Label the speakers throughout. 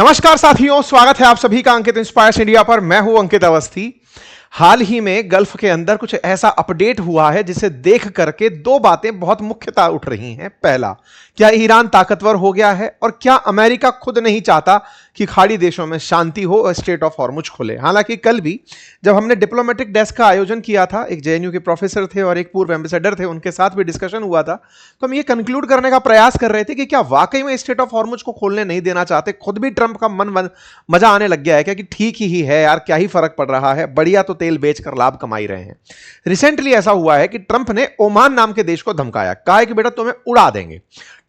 Speaker 1: नमस्कार साथियों, स्वागत है आप सभी का अंकित इंस्पायर्स इंडिया पर। मैं हूं अंकित अवस्थी। हाल ही में गल्फ के अंदर कुछ ऐसा अपडेट हुआ है जिसे देख करके दो बातें बहुत मुख्यतः उठ रही हैं। पहला, क्या ईरान ताकतवर हो गया है, और क्या अमेरिका खुद नहीं चाहता कि खाड़ी देशों में शांति हो और स्ट्रेट ऑफ हॉर्मुज खुले। हालांकि कल भी जब हमने डिप्लोमेटिक डेस्क का आयोजन किया था, एक जेएनयू के प्रोफेसर थे और एक पूर्व एम्बेसडर थे, उनके साथ भी डिस्कशन हुआ था, तो हम ये कंक्लूड करने का प्रयास कर रहे थे कि क्या वाकई में स्ट्रेट ऑफ हॉर्मुज को खोलने नहीं देना चाहते। खुद भी ट्रंप का मजा आने लग गया है क्या कि ठीक ही है यार, क्या ही फर्क पड़ रहा है, बढ़िया तो तेल बेचकर लाभ कमाई रहे हैं। रिसेंटली ऐसा हुआ है कि ट्रंप ने ओमान नाम के देश को धमकाया, कहा कि बेटा तुम्हें उड़ा देंगे।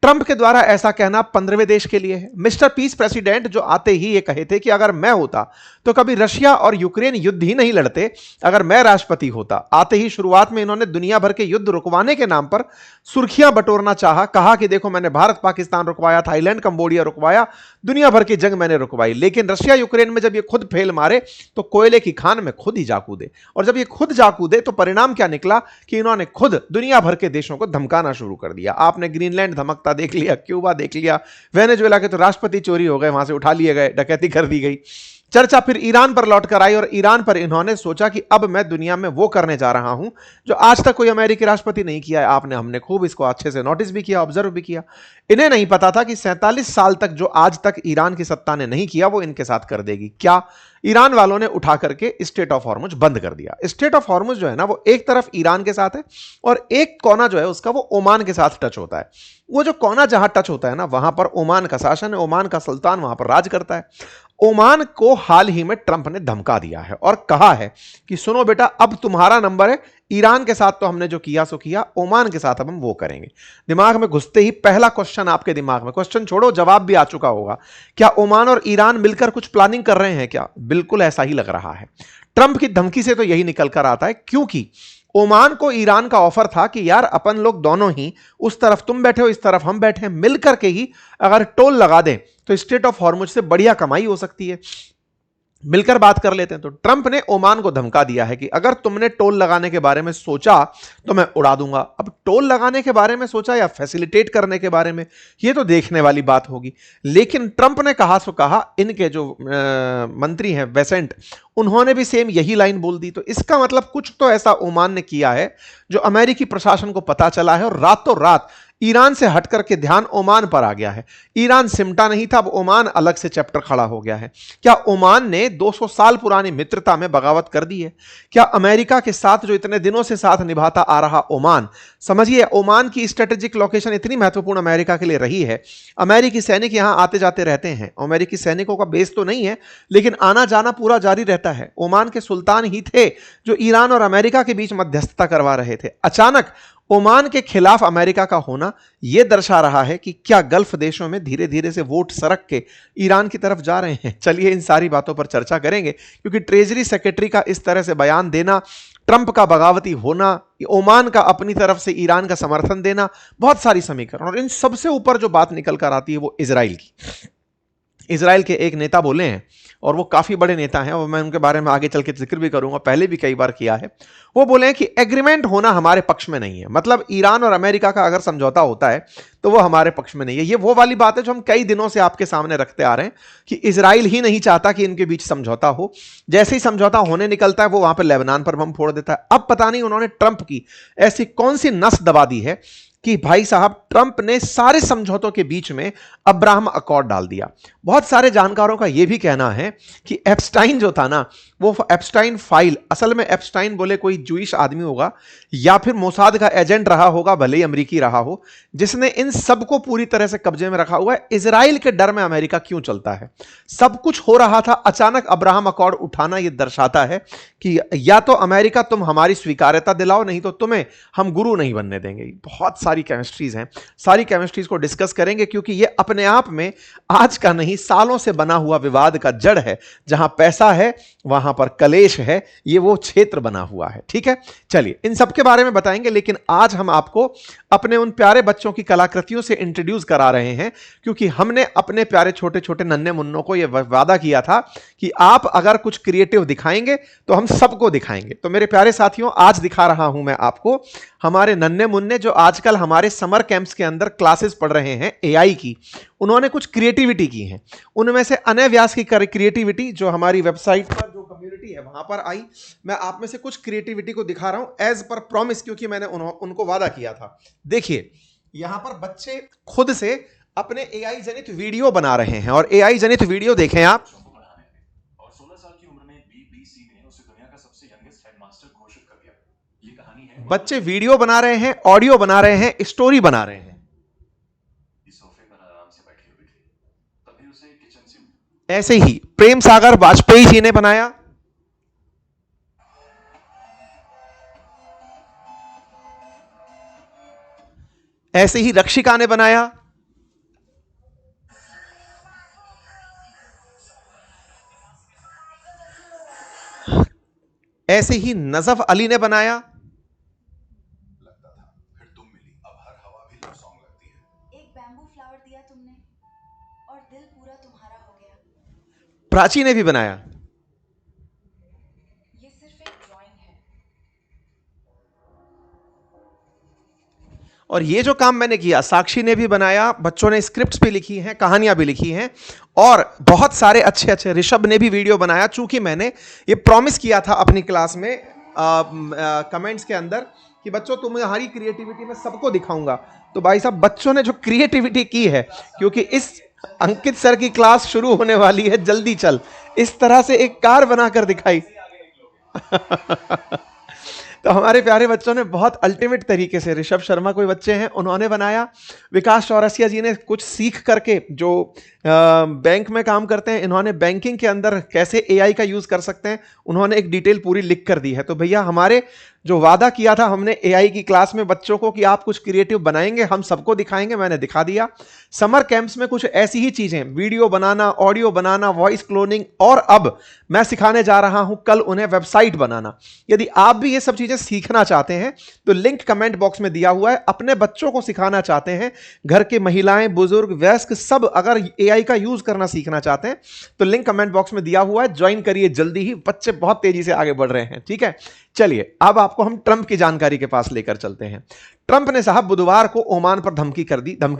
Speaker 1: ट्रंप के द्वारा ऐसा कहना 15वें देश के लिए है। मिस्टर पीस प्रेसिडेंट जो आते ही ये कहे थे कि अगर मैं होता तो कभी रशिया और यूक्रेन युद्ध ही नहीं लड़ते, अगर मैं राष्ट्रपति होता। आते ही शुरुआत में इन्होंने दुनिया भर के युद्ध रुकवाने के नाम पर सुर्खियां बटोरना चाहा, कहा कि देखो मैंने भारत पाकिस्तान रुकवाया, थाईलैंड कंबोडिया रुकवाया, दुनिया भर की जंग मैंने रुकवाई। लेकिन रशिया यूक्रेन में जब ये खुद फेल मारे तो कोयले की खान में खुद ही जा कूदे, और जब ये खुद जा कूदे तो परिणाम क्या निकला कि इन्होंने खुद दुनिया भर के देशों को धमकाना शुरू कर दिया। आपने ग्रीनलैंड धमकता देख लिया, क्यूबा देख लिया, वेनेजुएला के तो राष्ट्रपति चोरी हो गए, वहां से उठा लिए गए, डकैती कर दी गई। चर्चा फिर ईरान पर लौट कर आई, और ईरान पर इन्होंने सोचा कि अब मैं दुनिया में वो करने जा रहा हूं जो आज तक कोई अमेरिकी राष्ट्रपति नहीं किया है। आपने हमने खूब इसको अच्छे से नोटिस भी किया, ऑब्जर्व भी किया। इन्हें नहीं पता था कि 47 साल तक जो आज तक ईरान की सत्ता ने नहीं किया वो इनके साथ कर देगी। क्या? ईरान वालों ने उठा करके स्ट्रेट ऑफ हॉर्मुज बंद कर दिया। स्ट्रेट ऑफ हॉर्मुज जो है ना, वो एक तरफ ईरान के साथ है और एक कोना जो है उसका वो ओमान के साथ टच होता है। वो जो कोना जहां टच होता है ना, वहां पर ओमान का शासन है, ओमान का सुल्तान वहां पर राज करता है। ओमान को हाल ही में ट्रंप ने धमका दिया है और कहा है कि सुनो बेटा, अब तुम्हारा नंबर है। ईरान के साथ तो हमने जो किया सो किया, ओमान के साथ अब हम वो करेंगे। दिमाग में घुसते ही पहला क्वेश्चन आपके दिमाग में, क्वेश्चन छोड़ो जवाब भी आ चुका होगा, क्या ओमान और ईरान मिलकर कुछ प्लानिंग कर रहे हैं क्या? बिल्कुल ऐसा ही लग रहा है। ट्रंप की धमकी से तो यही निकल कर आता है, क्योंकि ओमान को ईरान का ऑफर था कि यार अपन लोग दोनों ही, उस तरफ तुम बैठे हो इस तरफ हम बैठे हैं, मिलकर के ही अगर टोल लगा दें तो स्ट्रेट ऑफ हॉर्मुज से बढ़िया कमाई हो सकती है, मिलकर बात कर लेते हैं। तो ट्रंप ने ओमान को धमका दिया है कि अगर तुमने टोल लगाने के बारे में सोचा तो मैं उड़ा दूंगा। अब टोल लगाने के बारे में सोचा या फैसिलिटेट करने के बारे में, यह तो देखने वाली बात होगी। लेकिन ट्रंप ने कहा सो कहा, इनके जो मंत्री हैं वेसेंट, उन्होंने भी सेम यही लाइन बोल दी। तो इसका मतलब कुछ तो ऐसा ओमान ने किया है जो अमेरिकी प्रशासन को पता चला है, और रातों रात ईरान से हट करके ध्यान ओमान पर आ गया है। ईरान सिमटा नहीं था, अब ओमान अलग से चैप्टर खड़ा हो गया है। क्या ओमान ने 200 साल पुरानी मित्रता में बगावत कर दी है? क्या अमेरिका के साथ जो इतने दिनों से साथ निभाता आ रहा ओमान, समझिए ओमान की स्ट्रेटेजिक लोकेशन इतनी महत्वपूर्ण अमेरिका के लिए रही है। अमेरिकी सैनिक यहां आते जाते रहते हैं, अमेरिकी सैनिकों का बेस तो नहीं है लेकिन आना जाना पूरा जारी रहता है। ओमान के सुल्तान ही थे जो ईरान और अमेरिका के बीच मध्यस्थता करवा रहे थे। अचानक ओमान के खिलाफ अमेरिका का होना यह दर्शा रहा है कि क्या गल्फ देशों में धीरे धीरे से वोट सरक के ईरान की तरफ जा रहे हैं। चलिए इन सारी बातों पर चर्चा करेंगे, क्योंकि ट्रेजरी सेक्रेटरी का इस तरह से बयान देना, ट्रंप का बगावती होना, ओमान का अपनी तरफ से ईरान का समर्थन देना, बहुत सारी समीकरण, और इन सबसे ऊपर जो बात निकल कर आती है वो इजराइल की। इजराइल के एक नेता बोले हैं, और वो काफी बड़े नेता हैं, और मैं उनके बारे में आगे चल के जिक्र भी करूंगा, पहले भी कई बार किया है। वो बोले हैं कि एग्रीमेंट होना हमारे पक्ष में नहीं है, मतलब ईरान और अमेरिका का अगर समझौता होता है तो वो हमारे पक्ष में नहीं है। ये वो वाली बात है जो हम कई दिनों से आपके सामने रखते आ रहे हैं कि इजराइल ही नहीं चाहता कि इनके बीच समझौता हो। जैसे ही समझौता होने निकलता है वो वहां पर लेबनान पर बम फोड़ देता है। अब पता नहीं उन्होंने ट्रंप की ऐसी कौन सी नस दबा दी है कि भाई साहब ट्रंप ने सारे समझौतों के बीच में अब्राहम अकॉर्ड डाल दिया। बहुत सारे जानकारों का यह भी कहना है कि एप्स्टाइन जो था ना, वो एप्स्टाइन फाइल, असल में एप्स्टाइन बोले कोई जूइश आदमी होगा या फिर मोसाद का एजेंट रहा होगा, भले ही अमेरिकी रहा हो, जिसने इन सबको पूरी तरह से कब्जे में रखा हुआ है। इजराइल के डर में अमेरिका क्यों चलता है? सब कुछ हो रहा था, अचानक अब्राहम अकॉर्ड उठाना यह दर्शाता है कि या तो अमेरिका तुम हमारी स्वीकार्यता दिलाओ, नहीं तो तुम्हें हम गुरु नहीं बनने देंगे। बहुत सारी केमिस्ट्रीज हैं, सारी केमिस्ट्रीज को डिस्कस करेंगे, क्योंकि यह अपने आप में आज का नहीं, सालों से बना हुआ विवाद का जड़ है। जहां पैसा है वहां पर कलेश है, ये वो क्षेत्र बना हुआ है। ठीक है, चलिए इन सब के बारे में बताएंगे, लेकिन आज हम आपको अपने उन प्यारे बच्चों की कलाकृतियों से इंट्रोड्यूस करा रहे हैं, क्योंकि हमने अपने प्यारे छोटे छोटे नन्हे मुन्नों को यह वादा किया था कि आप अगर कुछ क्रिएटिव दिखाएंगे तो हम सबको दिखाएंगे। तो मेरे प्यारे साथियों, आज दिखा रहा हूं मैं आपको हमारे नन्हे मुन्ने जो आजकल हमारे समर कैंप्स के अंदर क्लासेस पढ़ रहे हैं एआई की, उन्होंने कुछ क्रिएटिविटी की है। उनमें से अनय व्यास की क्रिएटिविटी जो हमारी वेबसाइट पर जो कम्युनिटी है वहां पर आई, मैं आप में से कुछ क्रिएटिविटी को दिखा रहा हूं एज पर प्रॉमिस, क्योंकि मैंने उनको वादा किया था। देखिए यहां पर बच्चे खुद से अपने एआई जनित वीडियो बना रहे हैं, और एआई जनित वीडियो देखें आप।
Speaker 2: और 16 साल की उम्र में बीबीसी ने उसे दुनिया का सबसे यंगेस्ट हेडमास्टर घोषित कर दिया। ये कहानी है,
Speaker 1: बच्चे वीडियो बना रहे हैं, ऑडियो बना रहे हैं, स्टोरी बना रहे हैं।
Speaker 2: इस सोफे पर आराम से बैठी हुई थी, तभी उसे किचन से
Speaker 1: ऐसे ही प्रेम सागर वाजपेयी जी ने बनाया, ऐसे ही रक्षिका ने बनाया, ऐसे ही नजफ अली ने बनाया,
Speaker 3: लगता था फिर तुम मिली, अब हर हवा भी लव सॉन्ग लगती है।
Speaker 4: एक बैम्बू फ्लावर दिया तुमने और दिल पूरा तुम्हारा हो गया।
Speaker 1: प्राची ने भी बनाया।
Speaker 4: ये सिर्फ एक ड्राइंग है।
Speaker 1: और ये जो काम मैंने किया, साक्षी ने भी बनाया, बच्चों ने स्क्रिप्ट्स भी लिखी हैं, कहानियां भी लिखी हैं, और बहुत सारे अच्छे अच्छे, ऋषभ ने भी वीडियो बनाया। चूंकि मैंने ये प्रॉमिस किया था अपनी क्लास में कमेंट्स के अंदर कि बच्चों तुम्हारी क्रिएटिविटी मैं सबको दिखाऊंगा, तो भाई साहब बच्चों ने जो क्रिएटिविटी की है, क्योंकि इस अंकित सर की क्लास शुरू होने वाली है जल्दी चल, इस तरह से एक कार बनाकर दिखाई। तो हमारे प्यारे बच्चों ने बहुत अल्टीमेट तरीके से, ऋषभ शर्मा कोई बच्चे हैं उन्होंने बनाया, विकास चौरसिया जी ने कुछ सीख करके, जो बैंक में काम करते हैं, इन्होंने बैंकिंग के अंदर कैसे एआई का यूज कर सकते हैं, उन्होंने एक डिटेल पूरी लिख कर दी है। तो भैया हमारे जो वादा किया था हमने एआई की क्लास में बच्चों को कि आप कुछ क्रिएटिव बनाएंगे, हम सबको दिखाएंगे, मैंने दिखा दिया। समर कैंप्स में कुछ ऐसी ही चीजें, वीडियो बनाना, ऑडियो बनाना, वॉइस क्लोनिंग, और अब मैं सिखाने जा रहा हूं कल उन्हें वेबसाइट बनाना। यदि आप भी ये सब चीजें सीखना चाहते हैं तो लिंक कमेंट बॉक्स में दिया हुआ है। अपने बच्चों को सिखाना चाहते हैं, घर के महिलाएं, बुजुर्ग, वयस्क सब अगर एआई का यूज करना सीखना चाहते हैं तो लिंक कमेंट बॉक्स में दिया हुआ है, ज्वाइन करिए जल्दी ही। बच्चे बहुत तेजी से आगे बढ़ रहे हैं, ठीक है। चलिए अब आपको हम ट्रंप की जानकारी के पास लेकर चलते हैं। ट्रंप ने साहब बुधवार को ओमान पर धमकी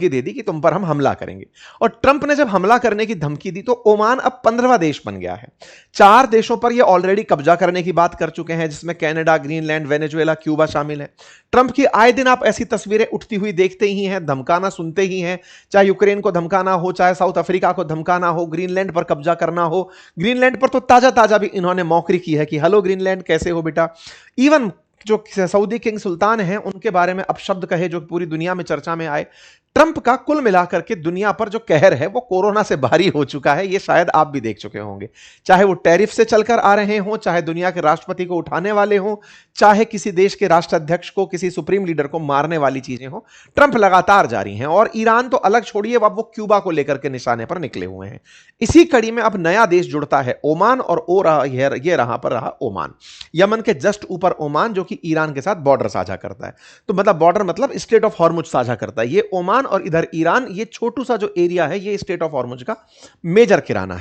Speaker 1: दे दी कि तुम पर हम हमला करेंगे। और ट्रंप ने जब हमला करने की धमकी दी तो ओमान अब 15वां देश बन गया है। 4 देशों पर यह ऑलरेडी कब्जा करने की बात कर चुके हैं, जिसमें कनाडा, ग्रीनलैंड, वेनेजुएला, क्यूबा शामिल है। ट्रंप की आए दिन आप ऐसी तस्वीरें उठती हुई देखते ही हैं, धमकाना सुनते ही हैं, चाहे यूक्रेन को धमकाना हो, चाहे साउथ अफ्रीका को धमकाना हो, ग्रीनलैंड पर कब्जा करना हो। ग्रीनलैंड पर तो ताजा ताजा भी इन्होंने मौकरी की है कि हेलो ग्रीनलैंड कैसे हो बेटा। इवन जो सऊदी किंग सुल्तान हैं उनके बारे में अपशब्द कहे जो पूरी दुनिया में चर्चा में आए। ट्रंप का कुल मिलाकर के दुनिया पर जो कहर है वो कोरोना से भारी हो चुका है, ये शायद आप भी देख चुके होंगे। चाहे वो टैरिफ से चलकर आ रहे हों, चाहे दुनिया के राष्ट्रपति को उठाने वाले हों, चाहे किसी देश के राष्ट्राध्यक्ष को, किसी सुप्रीम लीडर को मारने वाली चीजें हों, ट्रंप लगातार जारी हैं। और ईरान तो अलग छोड़िए, अब वो क्यूबा को लेकर के निशाने पर निकले हुए हैं। इसी कड़ी में अब नया देश जुड़ता है ओमान, और ये रहा ओमान, यमन के जस्ट ऊपर ओमान, जो कि ईरान के साथ बॉर्डर साझा करता है। तो मतलब बॉर्डर मतलब स्टेट ऑफ हॉर्मुज साझा करता है ये ओमान, और इधर ईरान। ये छोटू सा जो एरिया है ये स्टेट ऑफ हॉर्मुज का मेजर किनारा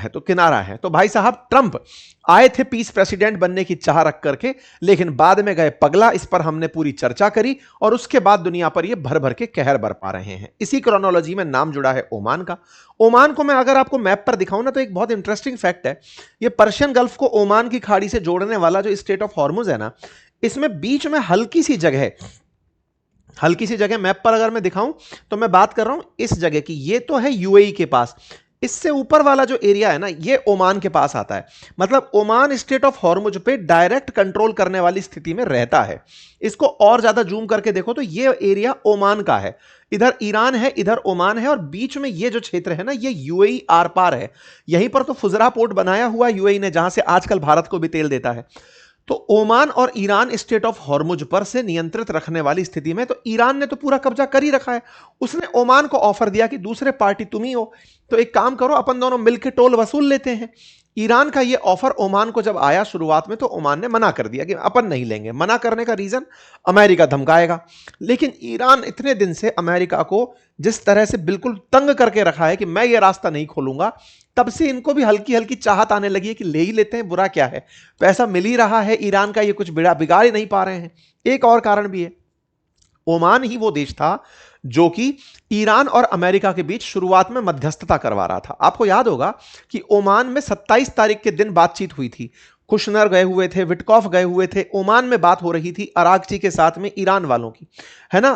Speaker 1: है। तो भाई साहब ट्रंप आए थे पीस प्रेसिडेंट बनने की चाह रख करके, लेकिन बाद में गए पगला। इस पर हमने पूरी चर्चा करी, और उसके बाद दुनिया पर ये भर भर के कहर बरपा रहे हैं। इसी क्रोनोलॉजी में नाम जुड़ा है ओमान का। ओमान को मैं अगर आपको मैप पर दिखाऊं ना, तो एक बहुत इंटरेस्टिंग फैक्ट है, ये पर्शियन गल्फ को ओमान की खाड़ी से जोड़ने वाला जो स्टेट ऑफ हॉर्मुज है ना, इसमें बीच में हल्की सी जगह मैप पर अगर मैं दिखाऊं तो मैं बात कर रहा हूं इस जगह की। ये तो है यूएई के पास, इससे ऊपर वाला जो एरिया है ना ये ओमान के पास आता है। मतलब ओमान स्टेट ऑफ हॉर्मुज पे डायरेक्ट कंट्रोल करने वाली स्थिति में रहता है। इसको और ज्यादा जूम करके देखो तो ये एरिया ओमान का है, इधर ईरान है, इधर ओमान है, और बीच में ये जो क्षेत्र है ना ये यूएई आर पार है। यहीं पर तो फुजरा पोर्ट बनाया हुआ यूएई ने, जहां से आजकल भारत को भी तेल देता है। तो ओमान और ईरान स्टेट ऑफ हॉर्मुज पर से नियंत्रित रखने वाली स्थिति में, तो ईरान ने तो पूरा कब्जा कर ही रखा है। उसने ओमान को ऑफर दिया कि दूसरे पार्टी तुम ही हो, तो एक काम करो अपन दोनों मिलकर टोल वसूल लेते हैं। ईरान का ये ऑफर ओमान को जब आया शुरुआत में, तो ओमान ने मना कर दिया कि अपन नहीं लेंगे। मना करने का रीजन, अमेरिका धमकाएगा। लेकिन ईरान इतने दिन से अमेरिका को जिस तरह से बिल्कुल तंग करके रखा है कि मैं ये रास्ता नहीं खोलूंगा, तब से इनको भी हल्की हल्की चाहत आने लगी है कि ले ही लेते हैं, बुरा क्या है, पैसा मिल ही रहा है ईरान का, ये कुछ बिगाड़ ही नहीं पा रहे हैं। एक और कारण भी है, ओमान ही वो देश था जो कि ईरान और अमेरिका के बीच शुरुआत में मध्यस्थता करवा रहा था। आपको याद होगा कि ओमान में 27 तारीख के दिन बातचीत हुई थी। कुशनर गए हुए थे, विटकॉफ गए हुए थे, ओमान में बात हो रही थी अरागची के साथ में ईरान वालों की, है ना।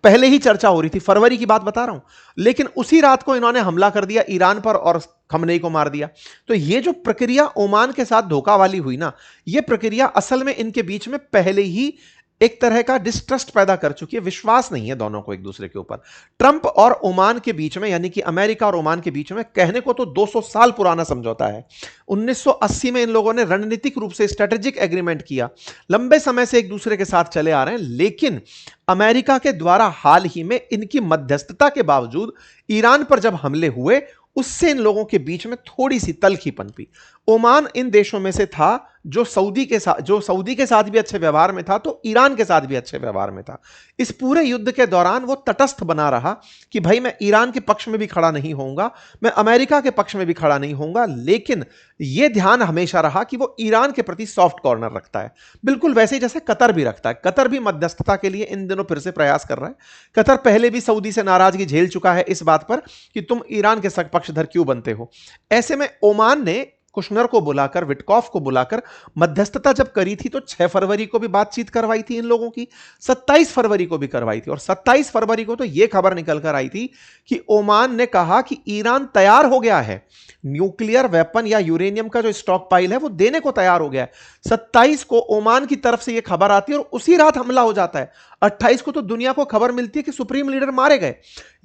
Speaker 1: पहले ही चर्चा हो रही थी, फरवरी की बात बता रहा हूं। लेकिन उसी रात को इन्होंने हमला कर दिया ईरान पर और खमनेई को मार दिया। तो ये जो प्रक्रिया ओमान के साथ धोखा वाली हुई ना, ये प्रक्रिया असल में इनके बीच में पहले ही एक तरह का डिस्ट्रस्ट पैदा कर चुकी है, विश्वास नहीं है दोनों को एक दूसरे के ऊपर। ट्रंप और ओमान के बीच में, यानी कि अमेरिका और ओमान के बीच में कहने को तो 200 साल पुराना समझौता है। 1980 में इन लोगों ने रणनीतिक रूप से स्ट्रेटेजिक एग्रीमेंट किया, लंबे समय से एक दूसरे के साथ चले आ रहे हैं। लेकिन अमेरिका के द्वारा हाल ही में इनकी मध्यस्थता के बावजूद ईरान पर जब हमले हुए, उससे इन लोगों के बीच में थोड़ी सी तल्खी पनपी। ओमान इन देशों में से था जो सऊदी के साथ भी अच्छे व्यवहार में था, तो ईरान के साथ भी अच्छे व्यवहार में था। इस पूरे युद्ध के दौरान वो तटस्थ बना रहा कि भाई मैं ईरान के पक्ष में भी खड़ा नहीं होऊंगा, मैं अमेरिका के पक्ष में भी खड़ा नहीं होऊंगा। लेकिन यह ध्यान हमेशा रहा कि वो ईरान के प्रति सॉफ्ट कॉर्नर रखता है, बिल्कुल वैसे ही जैसे कतर भी रखता है। कतर भी मध्यस्थता के लिए इन दिनों फिर से प्रयास कर रहा है। कतर पहले भी सऊदी से नाराजगी झेल चुका है इस बात पर कि तुम ईरान के पक्षधर क्यों बनते हो। ऐसे में ओमान ने कुशनर को बुलाकर, विटकॉफ को बुलाकर मध्यस्थता जब करी थी तो 6 फरवरी को भी बातचीत करवाई थी इन लोगों की, 27 फरवरी को भी करवाई थी। और 27 फरवरी को तो यह खबर निकल कर आई थी कि ओमान ने कहा कि ईरान तैयार हो गया है, न्यूक्लियर वेपन या यूरेनियम का जो स्टॉक पाइल है वो देने को तैयार हो गया है। 27 को ओमान की तरफ से यह खबर आती है और उसी रात हमला हो जाता है। 28 को तो दुनिया को खबर मिलती है कि सुप्रीम लीडर मारे गए।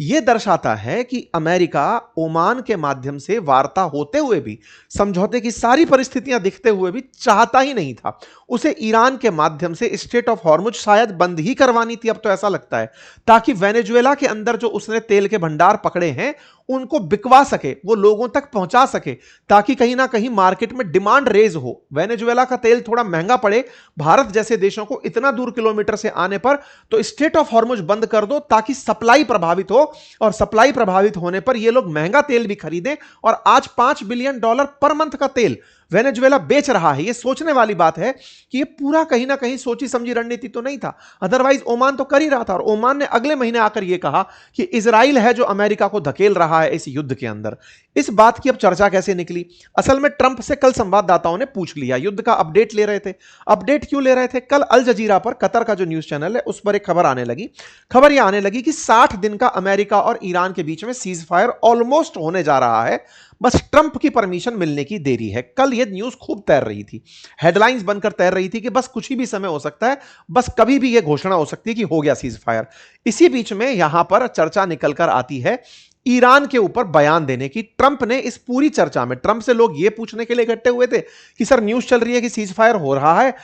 Speaker 1: यह दर्शाता है कि अमेरिका ओमान के माध्यम से वार्ता होते हुए भी, समझौते की सारी परिस्थितियां दिखते हुए भी चाहता ही नहीं था। उसे ईरान के माध्यम से स्ट्रेट ऑफ हॉर्मुज शायद बंद ही करवानी थी, अब तो ऐसा लगता है, ताकि वेनेजुएला के अंदर जो उसने तेल के भंडार पकड़े हैं उनको बिकवा सके, वो लोगों तक पहुंचा सके, ताकि कहीं ना कहीं मार्केट में डिमांड रेज हो। वेनेजुएला का तेल थोड़ा महंगा पड़े भारत जैसे देशों को इतना दूर किलोमीटर से आने पर, तो स्ट्रेट ऑफ हॉर्मुज बंद कर दो ताकि सप्लाई प्रभावित हो, और सप्लाई प्रभावित होने पर ये लोग महंगा तेल भी खरीदें। और आज $5 बिलियन पर मंथ का तेल वेनेजुएला बेच रहा है। यह सोचने वाली बात है कि यह पूरा कहीं ना कहीं सोची समझी रणनीति तो नहीं था, अदरवाइज ओमान तो कर ही रहा था। और ओमान ने अगले महीने आकर यह कहा कि इजराइल है जो अमेरिका को धकेल रहा है इस युद्ध के अंदर। इस बात की अब चर्चा कैसे निकली? असल में ट्रंप से कल संवाददाताओं ने पूछ लिया, युद्ध का अपडेट ले रहे थे। अपडेट क्यों ले रहे थे? कल अल जजीरा पर, कतर का जो न्यूज चैनल है, उस पर एक खबर आने लगी। खबर यह आने लगी कि 60 दिन का अमेरिका और ईरान के बीच में सीज फायर ऑलमोस्ट होने जा रहा है, बस ट्रंप की परमिशन मिलने की देरी है। कल यह न्यूज खूब तैर रही थी, हेडलाइंस बनकर तैर रही थी कि बस कुछ ही भी समय हो सकता है, बस कभी भी यह घोषणा हो सकती है कि हो गया सीज फायर। इसी बीच में यहां पर चर्चा निकलकर आती है ईरान के ऊपर बयान देने की। ट्रंप ने इस पूरी चर्चा में, ट्रंप से लोग यह पूछने के लिए इकट्ठे हुए थे कि सर न्यूज चल रही है कि सीज फायर हो रहा है,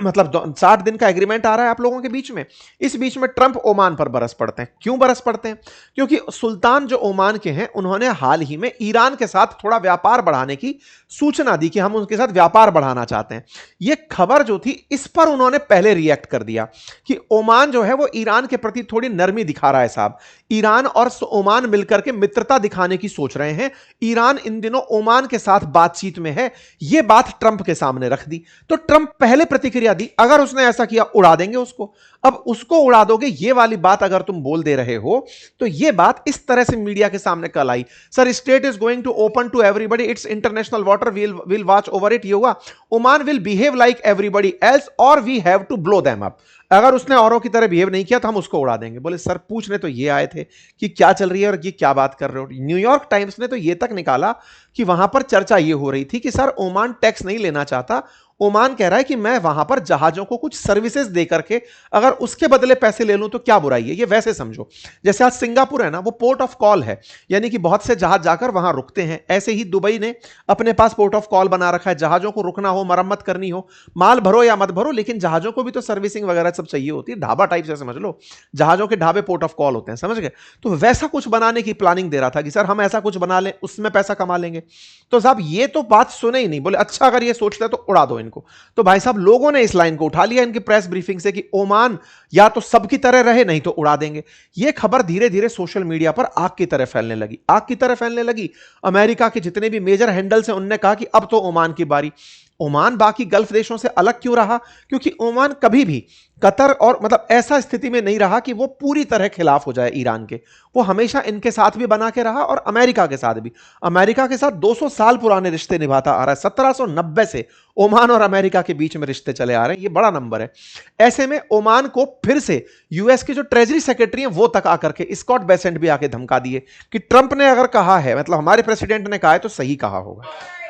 Speaker 1: मतलब 60 दिन का एग्रीमेंट आ रहा है आप लोगों के बीच में। इस बीच में ट्रंप ओमान पर बरस पड़ते हैं। क्यों बरस पड़ते हैं? क्योंकि सुल्तान जो ओमान के हैं, उन्होंने हाल ही में ईरान के साथ थोड़ा व्यापार बढ़ाने की सूचना दी कि हम उनके साथ व्यापार बढ़ाना चाहते हैं। यह खबर जो थी, इस पर उन्होंने पहले रिएक्ट कर दिया कि ओमान जो है वो ईरान के प्रति थोड़ी नरमी दिखा रहा है साहब। ईरान और ओमान मिलकर के मित्रता दिखाने की सोच रहे हैं। ईरान इन दिनों ओमान के साथ बातचीत में है। यह बात ट्रंप के सामने रख दी तो ट्रंप पहले प्रतिक्रिया दी, अगर उसने ऐसा किया उड़ा देंगे उसको। अब उसको उड़ा दोगे, यह वाली बात अगर तुम बोल दे रहे हो, तो यह बात इस तरह से मीडिया के सामने कल आई, sir state is going to open to everybody, it's international water, will watch over it. ये हुआ, Oman will behave like everybody else और we have to blow them up. अगर उसने औरों की तरह बिहेव नहीं किया तो हम उसको उड़ा देंगे। बोले सर पूछने तो ये आए थे कि क्या चल रही है और ये क्या बात कर रहे हो। न्यूयॉर्क टाइम्स ने तो ये तक निकाला कि वहां पर चर्चा ये हो रही थी कि सर ओमान टैक्स नहीं लेना चाहता, ओमान कह रहा है कि मैं वहां पर जहाजों को कुछ सर्विसेज दे करके अगर उसके बदले पैसे ले लूं तो क्या बुराई है। ये वैसे समझो जैसे आज सिंगापुर है ना, वो पोर्ट ऑफ कॉल है, यानी कि बहुत से जहाज जाकर वहां रुकते हैं। ऐसे ही दुबई ने अपने पास पोर्ट ऑफ कॉल बना रखा है, जहाजों को रुकना हो, मरम्मत करनी हो, माल भरो या मत भरो, लेकिन जहाजों को भी तो सर्विसिंग वगैरह सब चाहिए होती है। ढाबा टाइप से समझ लो, जहाजों के ढाबे पोर्ट ऑफ कॉल होते हैं, समझ गए। तो वैसा कुछ बनाने की प्लानिंग दे रहा था कि सर हम ऐसा कुछ बना लें, उसमें पैसा कमा लेंगे। तो साहब ये तो बात सुने ही नहीं, बोले अच्छा अगर ये सोचते हैं तो उड़ा दो इनको। तो भाई साहब लोगों ने इस लाइन को उठा लिया इनकी प्रेस ब्रीफिंग से कि ओमान या तो सबकी तरह रहे नहीं तो उड़ा देंगे। यह खबर धीरे धीरे सोशल मीडिया पर आग की तरह फैलने लगी, आग की तरह फैलने लगी। अमेरिका के जितने भी मेजर हैंडल्स हैं उनने कहा कि अब तो ओमान की बारी। ओमान बाकी गल्फ देशों से अलग क्यों रहा? क्योंकि ओमान कभी भी कतर और मतलब ऐसा स्थिति में नहीं रहा कि वो पूरी तरह खिलाफ हो जाए ईरान के। वो हमेशा इनके साथ भी बना के रहा और अमेरिका के साथ भी। अमेरिका के साथ 200 साल पुराने रिश्ते निभाता आ रहा है। 1790 से ओमान और अमेरिका के बीच में रिश्ते चले आ रहे हैं। ये बड़ा नंबर है। ऐसे में ओमान को फिर से यूएस के जो ट्रेजरी सेक्रेटरी हैं वो तक आकर के, स्कॉट बेसेंट भी आके धमका दिए कि ट्रंप ने अगर कहा है, मतलब हमारे प्रेसिडेंट ने कहा है तो सही कहा होगा।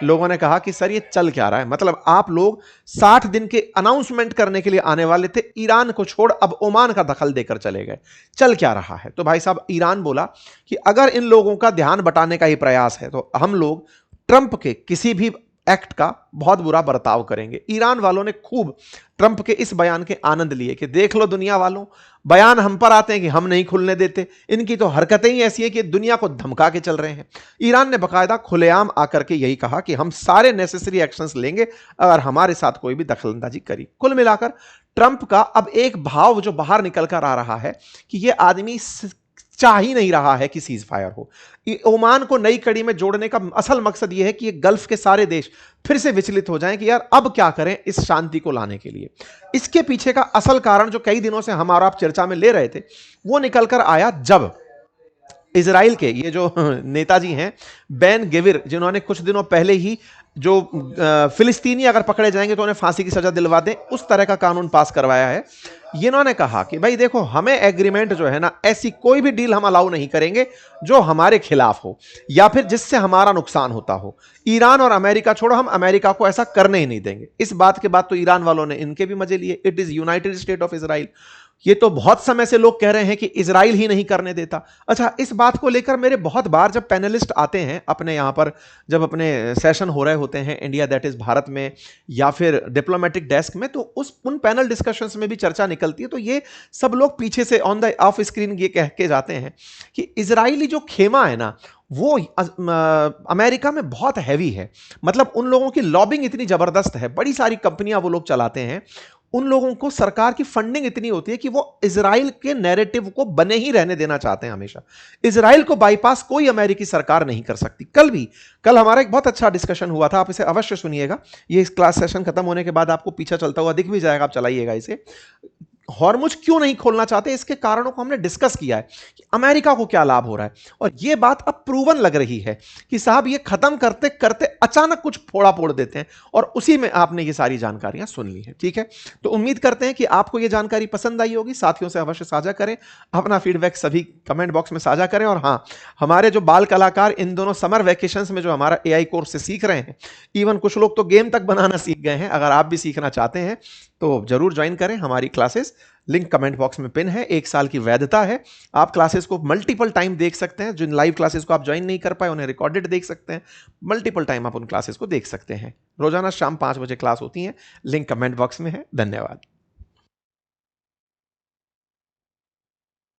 Speaker 1: लोगों ने कहा कि सर ये चल क्या रहा है? मतलब आप लोग 60 दिन के अनाउंसमेंट करने के लिए आने वाले थे, ईरान को छोड़ अब ओमान का दखल देकर चले गए। चल क्या रहा है? तो भाई साहब ईरान बोला कि अगर इन लोगों का ध्यान बटाने का ही प्रयास है तो हम लोग ट्रंप के किसी भी एक्ट का बहुत बुरा बर्ताव करेंगे। ईरान वालों ने खूब ट्रंप के इस बयान के आनंद लिए कि देख लो दुनिया वालों, बयान हम पर आते हैं कि हम नहीं खुलने देते, इनकी तो हरकतें ही ऐसी हैं कि दुनिया को धमका के चल रहे हैं। ईरान ने बकायदा खुलेआम आकर के यही कहा कि हम सारे नेसेसरी एक्शंस लेंगे अगर हमारे साथ कोई भी दखलंदाजी करी। कुल मिलाकर ट्रंप का अब एक भाव जो बाहर निकल कर आ रहा है कि यह आदमी चाह ही नहीं रहा है कि सीज फायर हो। ओमान को नई कड़ी में जोड़ने का असल मकसद यह है कि ये गल्फ के सारे देश फिर से विचलित हो जाएं कि यार अब क्या करें इस शांति को लाने के लिए। इसके पीछे का असल कारण जो कई दिनों से हम और आप चर्चा में ले रहे थे वो निकल कर आया जब इजराइल के ये जो नेताजी हैं बेन गेविर, जिन्होंने कुछ दिनों पहले ही जो फिलिस्तीनी अगर पकड़े जाएंगे तो उन्हें फांसी की सजा दिलवा दें उस तरह का कानून पास करवाया है। इन्होंने कहा कि भाई देखो, हमें एग्रीमेंट जो है ना, ऐसी कोई भी डील हम अलाउ नहीं करेंगे जो हमारे खिलाफ हो या फिर जिससे हमारा नुकसान होता हो। ईरान और अमेरिका छोड़ो, हम अमेरिका को ऐसा करने ही नहीं देंगे। इस बात के बाद तो ईरान वालों ने इनके भी मजे लिए। It is United state of Israel. ये तो बहुत समय से लोग कह रहे हैं कि इजराइल ही नहीं करने देता। अच्छा, इस बात को लेकर मेरे बहुत बार जब पैनलिस्ट आते हैं अपने यहाँ पर, जब अपने सेशन हो रहे होते हैं इंडिया दैट इज भारत में या फिर डिप्लोमेटिक डेस्क में, तो उन पैनल डिस्कशंस में भी चर्चा निकलती है तो ये सब लोग पीछे से ऑन द ऑफ स्क्रीन ये कह के जाते हैं कि इजरायली जो खेमा है ना वो अमेरिका में बहुत हैवी है। मतलब उन लोगों की लॉबिंग इतनी जबरदस्त है, बड़ी सारी कंपनियां वो लोग चलाते हैं, उन लोगों को सरकार की फंडिंग इतनी होती है कि वो इजराइल के नैरेटिव को बने ही रहने देना चाहते हैं हमेशा। इजराइल को बाईपास कोई अमेरिकी सरकार नहीं कर सकती। कल हमारा एक बहुत अच्छा डिस्कशन हुआ था, आप इसे अवश्य सुनिएगा। ये इस क्लास सेशन खत्म होने के बाद आपको पीछा चलता हुआ दिख भी जाएगा, आप चलाइएगा इसे। हॉर्मुज क्यों नहीं खोलना चाहते, इसके कारणों को हमने डिस्कस किया है कि अमेरिका को क्या लाभ हो रहा है। और यह बात अब प्रूवन लग रही है कि साहब ये खत्म करते करते अचानक कुछ फोड़ा फोड़ देते हैं, और उसी में आपने ये सारी जानकारियां सुन ली हैं। ठीक है, तो उम्मीद करते हैं कि आपको ये जानकारी पसंद आई होगी। साथियों से अवश्य साझा करें, अपना फीडबैक सभी कमेंट बॉक्स में साझा करें। और हाँ, हमारे जो बाल कलाकार इन दोनों समर वेकेशंस में जो हमारा AI कोर्स से सीख रहे हैं, इवन कुछ लोग तो गेम तक बनाना सीख गए हैं, अगर आप भी सीखना चाहते हैं तो जरूर ज्वाइन करें हमारी क्लासेस। लिंक कमेंट बॉक्स में पिन है। 1 साल की वैधता है। आप क्लासेस को मल्टीपल टाइम देख सकते हैं। जिन लाइव क्लासेस को आप ज्वाइन नहीं कर पाए उन्हें रिकॉर्डेड देख सकते हैं। मल्टीपल टाइम आप उन क्लासेस को देख सकते हैं। रोजाना शाम 5 बजे क्लास होती है। लिंक कमेंट बॉक्स में है। धन्यवाद।